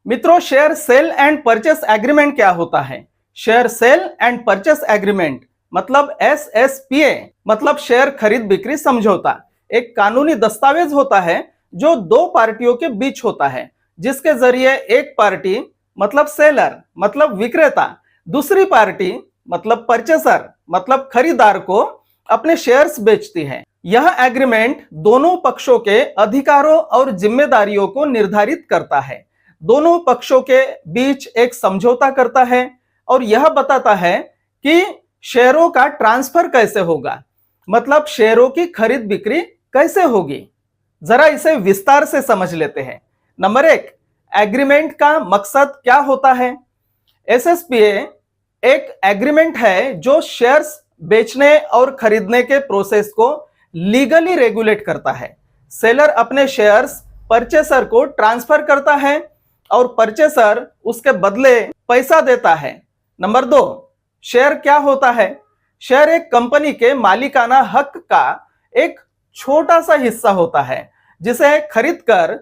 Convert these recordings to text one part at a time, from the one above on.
मित्रों, share sale and purchase agreement क्या होता है? Share sale and purchase agreement मतलब SSPA मतलब शेयर खरीद बिक्री समझौता एक कानूनी दस्तावेज होता है जो दो पार्टियों के बीच होता है, जिसके जरिए एक पार्टी मतलब सेलर मतलब विक्रेता, दूसरी पार्टी मतलब परचेसर मतलब खरीदार को अपने शेयर्स बेचती है। यह एग्रीमेंट दोनों पक्षों के अधिकारों और जिम्मेदारियों को निर्धारित करता है, दोनों पक्षों के बीच एक समझौता करता है और यह बताता है कि शेयरों का ट्रांसफर कैसे होगा, मतलब शेयरों की खरीद बिक्री कैसे होगी। जरा इसे विस्तार से समझ लेते हैं। नंबर एक, एग्रीमेंट का मकसद क्या होता है? SSPA एक एग्रीमेंट है जो शेयर्स बेचने और खरीदने के प्रोसेस को लीगली रेगुलेट करता है। सेलर अपने शेयर्स परचेसर को ट्रांसफर करता है और परचेसर उसके बदले पैसा देता है। नंबर दो, शेयर क्या होता है? शेयर एक कंपनी के मालिकाना हक का एक छोटा सा हिस्सा होता है जिसे खरीदकर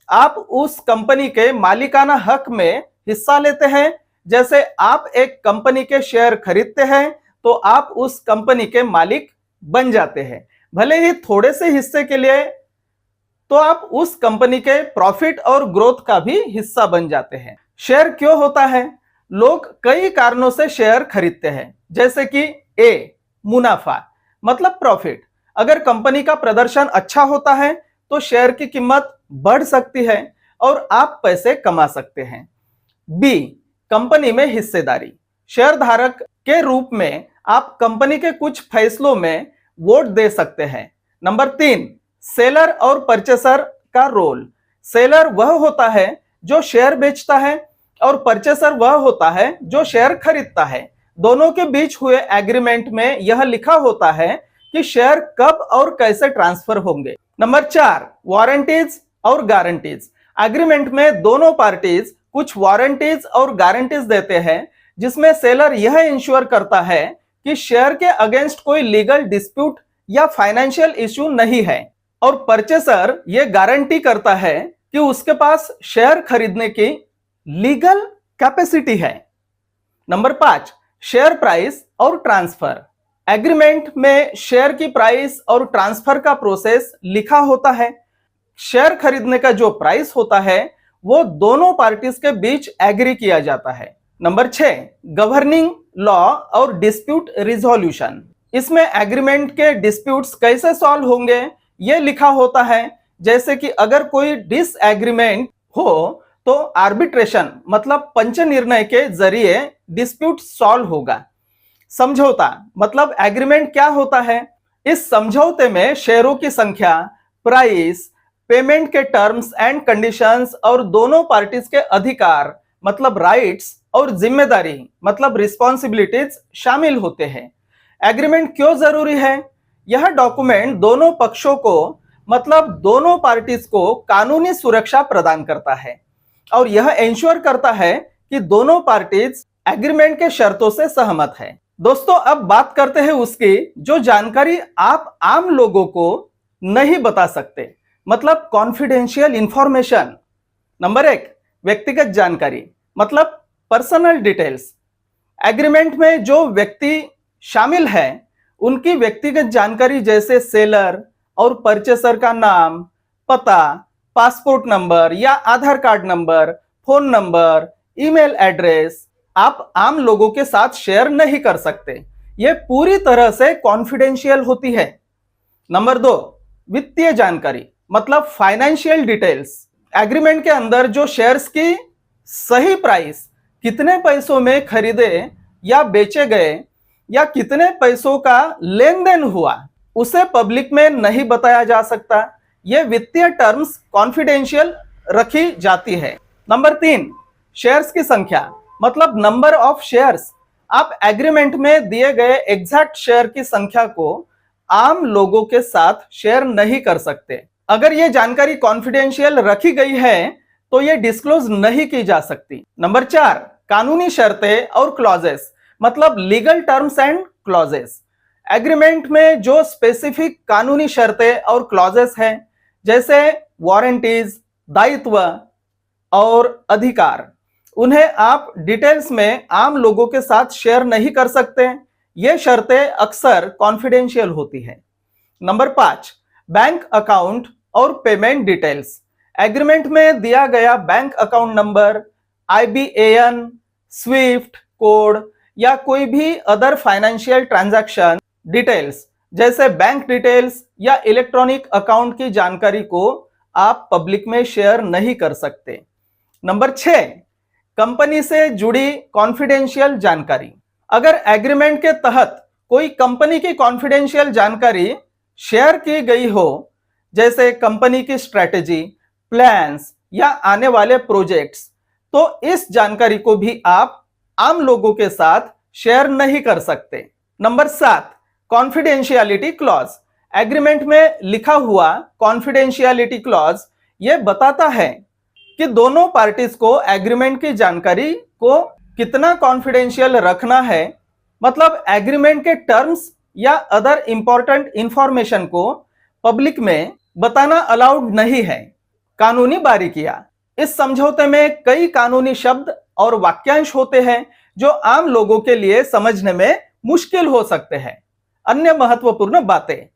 आप उस कंपनी के मालिकाना हक में हिस्सा लेते हैं। जैसे आप एक कंपनी के शेयर खरीदते हैं तो आप उस कंपनी के मालिक बन जाते हैं, भले ही थोड़े से हिस्से के लिए, तो आप उस कंपनी के प्रॉफिट और ग्रोथ का भी हिस्सा बन जाते हैं। शेयर क्यों होता है? लोग कई कारणों से शेयर खरीदते हैं, जैसे कि ए, मुनाफा मतलब प्रॉफिट। अगर कंपनी का प्रदर्शन अच्छा होता है तो शेयर की कीमत बढ़ सकती है और आप पैसे कमा सकते हैं। बी, कंपनी में हिस्सेदारी। शेयर धारक के रूप में आप कंपनी के कुछ फैसलों में वोट दे सकते हैं। नंबर तीन, सेलर और परचेसर का रोल। सेलर वह होता है जो शेयर बेचता है और परचेसर वह होता है जो शेयर खरीदता है। दोनों के बीच हुए एग्रीमेंट में यह लिखा होता है कि शेयर कब और कैसे ट्रांसफर होंगे। नंबर चार, वारंटीज और गारंटीज। एग्रीमेंट में दोनों पार्टीज कुछ वारंटीज और गारंटीज देते हैं, जिसमें सेलर यह इंश्योर करता है कि शेयर के अगेंस्ट कोई लीगल डिस्प्यूट या फाइनेंशियल इश्यू नहीं है, और परचेसर यह गारंटी करता है कि उसके पास शेयर खरीदने की लीगल कैपेसिटी है। नंबर पांच, शेयर प्राइस और ट्रांसफर। एग्रीमेंट में शेयर की प्राइस और ट्रांसफर का प्रोसेस लिखा होता है। शेयर खरीदने का जो प्राइस होता है वो दोनों पार्टीज के बीच एग्री किया जाता है। नंबर 6, गवर्निंग लॉ और डिस्प्यूट रिजोल्यूशन। इसमें एग्रीमेंट के डिस्प्यूट्स कैसे सॉल्व होंगे ये लिखा होता है। जैसे कि अगर कोई डिसएग्रीमेंट हो तो आर्बिट्रेशन मतलब पंच निर्णय के जरिए डिस्प्यूट सॉल्व होगा। समझौता मतलब एग्रीमेंट क्या होता है? इस समझौते में शेयरों की संख्या, प्राइस, पेमेंट के टर्म्स एंड कंडीशंस और दोनों पार्टीज के अधिकार मतलब राइट्स और जिम्मेदारी मतलब रिस्पॉन्सिबिलिटीज शामिल होते हैं। एग्रीमेंट क्यों जरूरी है? यह डॉक्यूमेंट दोनों पक्षों को मतलब दोनों पार्टीज को कानूनी सुरक्षा प्रदान करता है और यह इंश्योर करता है कि दोनों पार्टीज एग्रीमेंट के शर्तों से सहमत है। दोस्तों, अब बात करते हैं उसकी जो जानकारी आप आम लोगों को नहीं बता सकते, मतलब कॉन्फिडेंशियल इंफॉर्मेशन। नंबर एक, व्यक्तिगत जानकारी मतलब पर्सनल डिटेल्स। एग्रीमेंट में जो व्यक्ति शामिल है उनकी व्यक्तिगत जानकारी जैसे सेलर और परचेसर का नाम, पता, पासपोर्ट नंबर या Aadhaar card number, phone number, email address आप आम लोगों के साथ शेयर नहीं कर सकते। यह पूरी तरह से कॉन्फिडेंशियल होती है। नंबर दो, वित्तीय जानकारी मतलब फाइनेंशियल डिटेल्स। एग्रीमेंट के अंदर जो शेयर्स की सही प्राइस, कितने पैसों में खरीदे या बेचे गए या कितने पैसों का लेन देन हुआ, उसे पब्लिक में नहीं बताया जा सकता। यह वित्तीय टर्म्स कॉन्फिडेंशियल रखी जाती है। नंबर तीन, शेयर्स की संख्या मतलब नंबर ऑफ शेयर्स। आप एग्रीमेंट में दिए गए एग्जैक्ट शेयर की संख्या को आम लोगों के साथ शेयर नहीं कर सकते। अगर यह जानकारी कॉन्फिडेंशियल रखी गई है तो यह डिस्क्लोज नहीं की जा सकती। नंबर चार, कानूनी शर्तें और क्लॉजेस मतलब legal terms and clauses. Agreement में जो स्पेसिफिक कानूनी शर्तें और क्लॉजेस हैं, जैसे वारंटीज, दायित्व, और अधिकार। उन्हें आप डिटेल्स में आम लोगों के साथ शेयर नहीं कर सकते। ये शर्तें अक्सर कॉन्फिडेंशियल होती है। नंबर 5, बैंक अकाउंट और पेमेंट डिटेल्स। एग्रीमेंट में दिया गया bank account number, IBAN, Swift code या कोई भी अदर फाइनेंशियल ट्रांजैक्शन डिटेल्स जैसे बैंक डिटेल्स या इलेक्ट्रॉनिक अकाउंट की जानकारी को आप पब्लिक में शेयर नहीं कर सकते। नंबर 6, कंपनी से जुड़ी कॉन्फिडेंशियल जानकारी। अगर एग्रीमेंट के तहत कोई कंपनी की कॉन्फिडेंशियल जानकारी शेयर की गई हो, जैसे कंपनी की स्ट्रेटेजी, प्लान्स या आने वाले प्रोजेक्ट्स, तो इस जानकारी को भी आप आम लोगों के साथ शेयर नहीं कर सकते। Number 7, confidentiality clause. एग्रीमेंट में लिखा हुआ कॉन्फिडेंशियलिटी क्लॉज यह बताता है कि दोनों पार्टीज को एग्रीमेंट की जानकारी को कितना कॉन्फिडेंशियल रखना है। मतलब एग्रीमेंट के टर्म्स या अदर इंपॉर्टेंट इंफॉर्मेशन को पब्लिक में बताना अलाउड नहीं है। कानूनी बारीकियां। इस समझौते में कई कानूनी शब्द और वाक्यांश होते हैं जो आम लोगों के लिए समझने में मुश्किल हो सकते हैं। अन्य महत्वपूर्ण बातें,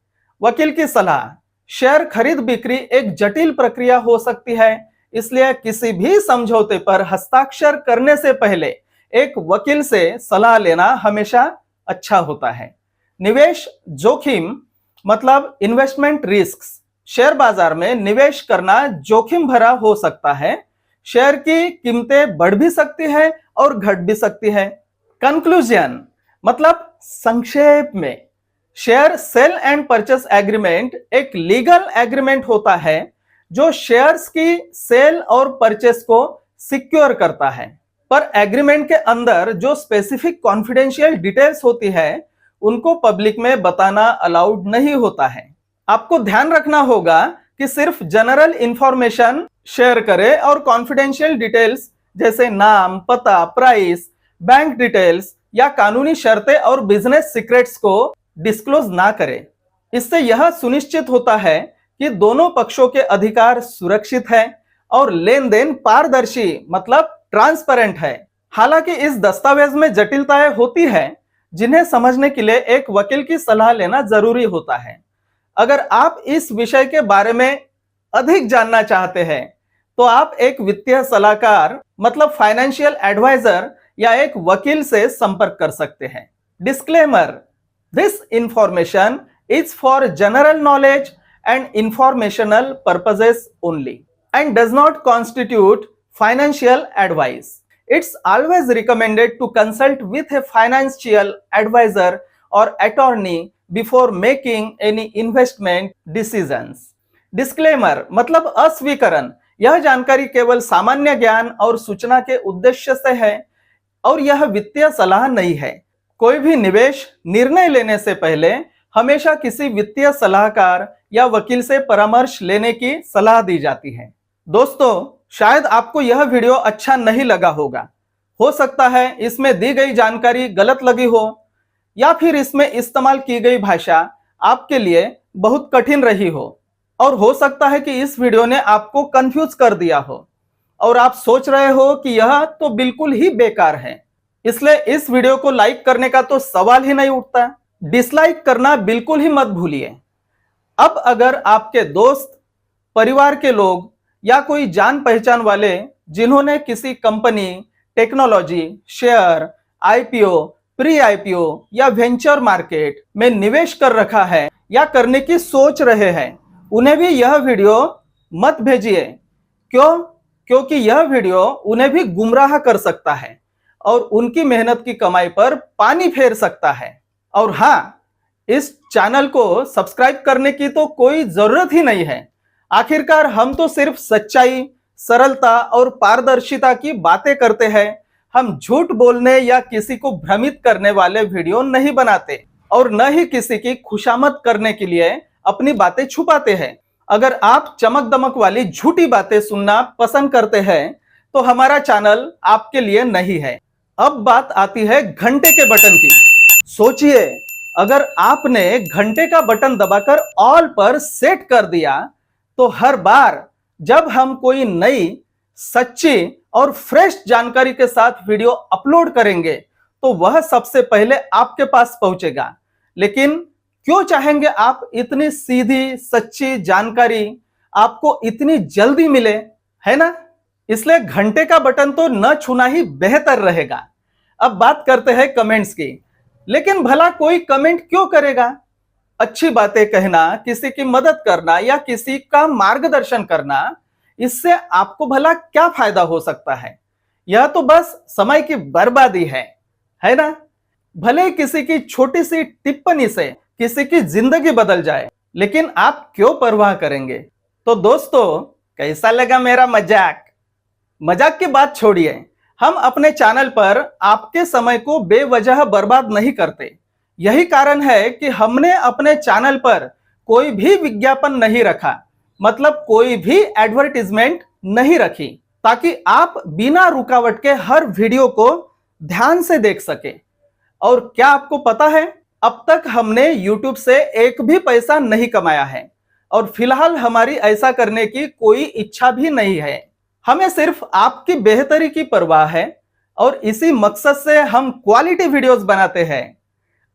वकील की सलाह। शेयर खरीद बिक्री एक जटिल प्रक्रिया हो सकती है, इसलिए किसी भी समझौते पर हस्ताक्षर करने से पहले एक वकील से सलाह लेना हमेशा अच्छा होता है। निवेश जोखिम मतलब इन्वेस्टमेंट रिस्क्स। शेयर बाजार में निवेश करना जोखिम भरा हो सकता है। शेयर की कीमतें बढ़ भी सकती है और घट भी सकती है। कंक्लूजन मतलब संक्षेप में, share sale and purchase agreement एक लीगल एग्रीमेंट होता है जो शेयर्स की सेल और परचेस को सिक्योर करता है। पर एग्रीमेंट के अंदर जो स्पेसिफिक कॉन्फिडेंशियल डिटेल्स होती है उनको पब्लिक में बताना अलाउड नहीं होता है। आपको ध्यान रखना होगा कि सिर्फ जनरल इंफॉर्मेशन शेयर करें और कॉन्फिडेंशियल डिटेल्स जैसे नाम, पता, प्राइस, बैंक डिटेल्स या कानूनी शर्तें और बिजनेस सीक्रेट्स को डिस्क्लोज ना करें। इससे यह सुनिश्चित होता है कि दोनों पक्षों के अधिकार सुरक्षित हैं और लेन देन पारदर्शी मतलब ट्रांसपेरेंट है। हालांकि इस दस्तावेज में जटिलताएं होती हैं जिन्हें समझने के लिए एक वकील की सलाह लेना जरूरी होता है। अगर आप इस विषय के बारे में अधिक जानना चाहते हैं तो आप एक वित्तीय सलाहकार मतलब फाइनेंशियल एडवाइजर या एक वकील से संपर्क कर सकते हैं। Disclaimer, this information is for general knowledge and informational purposes only and does not constitute financial advice. It's always recommended to consult with a financial advisor or attorney before making any investment decisions. Disclaimer मतलब अस्वीकरण। यह जानकारी केवल सामान्य ज्ञान और सूचना के उद्देश्य से है और यह वित्तीय सलाह नहीं है। कोई भी निवेश निर्णय लेने से पहले हमेशा किसी वित्तीय सलाहकार या वकील से परामर्श लेने की सलाह दी जाती है। दोस्तों, शायद आपको यह वीडियो अच्छा नहीं लगा होगा। हो सकता है इसमें दी गई जानकारी गलत लगी हो या फिर इसमें इस्तेमाल की गई भाषा आपके लिए बहुत कठिन रही हो और हो सकता है कि इस वीडियो ने आपको कंफ्यूज कर दिया हो और आप सोच रहे हो कि यह तो बिल्कुल ही बेकार है, इसलिए इस वीडियो को लाइक करने का तो सवाल ही नहीं उठता। डिसलाइक करना बिल्कुल ही मत भूलिए। अब अगर आपके दोस्त, परिवार के लोग या कोई जान पहचान वाले जिन्होंने किसी company, technology, share, IPO, pre IPO या वेंचर मार्केट में निवेश कर रखा है या करने की सोच रहे हैं, उन्हें भी यह वीडियो मत भेजिए। क्यों? क्योंकि यह वीडियो उन्हें भी गुमराह कर सकता है और उनकी मेहनत की कमाई पर पानी फेर सकता है। और हाँ, इस चैनल को सब्सक्राइब करने की तो कोई जरूरत ही नहीं है। आखिरकार हम तो सिर्फ सच्चाई, सरलता और पारदर्शिता की बातें करते हैं। हम झूठ बोलने या किसी को भ्रमित करने वाले वीडियो नहीं बनाते और न ही किसी की खुशामद करने के लिए अपनी बातें छुपाते हैं। अगर आप चमक दमक वाली झूठी बातें सुनना पसंद करते हैं तो हमारा चैनल आपके लिए नहीं है। अब बात आती है घंटे के बटन की। सोचिए, अगर आपने घंटे का बटन दबाकर ऑल पर सेट कर दिया तो हर बार जब हम कोई नई सच्ची और फ्रेश जानकारी के साथ वीडियो अपलोड करेंगे तो वह सबसे पहले आपके पास पहुंचेगा। लेकिन क्यों चाहेंगे आप इतनी सीधी सच्ची जानकारी आपको इतनी जल्दी मिले, है ना? इसलिए घंटे का बटन तो न छूना ही बेहतर रहेगा। अब बात करते हैं कमेंट्स की। लेकिन भला कोई कमेंट क्यों करेगा? अच्छी बातें कहना, किसी की मदद करना या किसी का मार्गदर्शन करना, इससे आपको भला क्या फायदा हो सकता है? यह तो बस समय की बर्बादी है ना? भले ही किसी की छोटी सी टिप्पणी से किसी की जिंदगी बदल जाए, लेकिन आप क्यों परवाह करेंगे? तो दोस्तों, कैसा लगा मेरा मजाक? मजाक की बात छोड़िए। हम अपने चैनल पर आपके समय को बेवजह बर्बाद नहीं करते। यही कारण है कि हमने अपने चैनल पर कोई भी विज्ञापन नहीं रखा, मतलब कोई भी एडवर्टाइजमेंट नहीं रखी, ताकि आप बिना रुकावट के हर वीडियो को ध्यान से देख सके। और क्या आपको पता है, अब तक हमने YouTube से एक भी पैसा नहीं कमाया है और फिलहाल हमारी ऐसा करने की कोई इच्छा भी नहीं है। हमें सिर्फ आपकी बेहतरी की परवाह है और इसी मकसद से हम क्वालिटी वीडियोस बनाते हैं।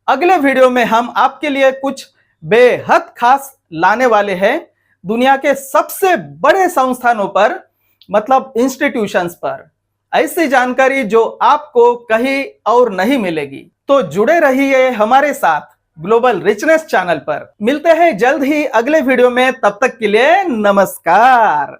अगले वीडियो में हम आपके लिए कुछ बेहद खास लाने वाले हैं, दुनिया के सबसे बड़े संस्थानों पर, मतलब इंस्टीट्यूशंस पर। ऐसी जानकारी जो आपको कहीं और नहीं मिलेगी। तो जुड़े रहिए हमारे साथ ग्लोबल रिचनेस चैनल पर। मिलते हैं जल्द ही अगले वीडियो में, तब तक के लिए नमस्कार।